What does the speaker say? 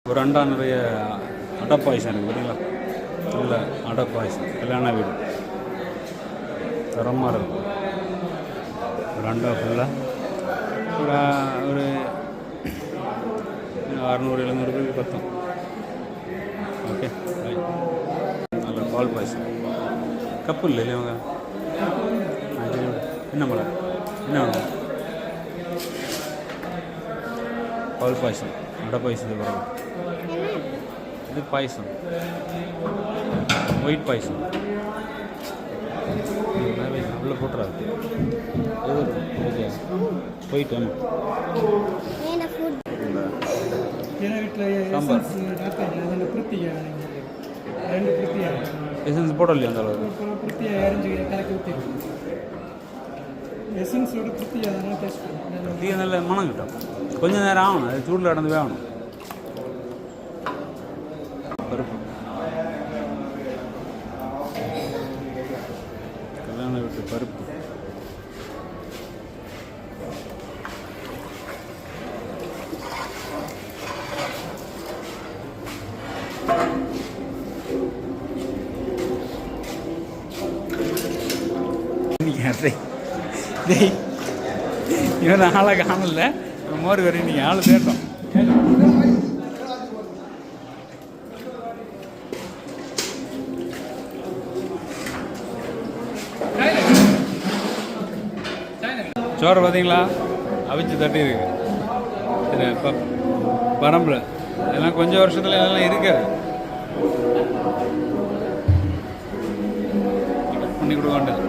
ஒரு அண்டா நிறைய அடை பாயசம் இருக்குது பார்த்தீங்களா? நல்ல அடை பாயசம் கல்யாண வீடு தரமாக இருக்கும். ஒரு அண்டா ஃபுல்லாக ஒரு 600-700 ரூபாய்க்கு பத்தும். ஓகே, நல்ல பால் பாயசம். கப்பு இல்லை இல்லையா அவங்க? என்ன மலை என்ன வேணும்? பால் பாயசம், அடை பாயசத்துக்கு வரும். இது பாயசம், ஒயிட் பாயசம். அவ்வளோ போட்டுறாரு. ஒயிட் ஆமாம். சாம்பார் எசன்ஸ் போடலையா அந்த அளவு? பிரத்தியாக நல்ல மனம் கிட்டும். கொஞ்சம் நேரம் ஆகணும், அது சூடில் நடந்து வேகணும். பருப்பு கல்யாண வீட்டு பருப்பு. இவன் ஆளை காணல, மோர் வரையும் நீங்கள் ஆள் தேட்டோம். சோறு பார்த்தீங்களா? அவிச்சு தட்டி இருக்கு. சரி, இப்போ பரம்பரை இதெல்லாம் கொஞ்சம் வருஷத்துல இதெல்லாம் இருக்காது. பண்ணி கொடுக்க வேண்டியது.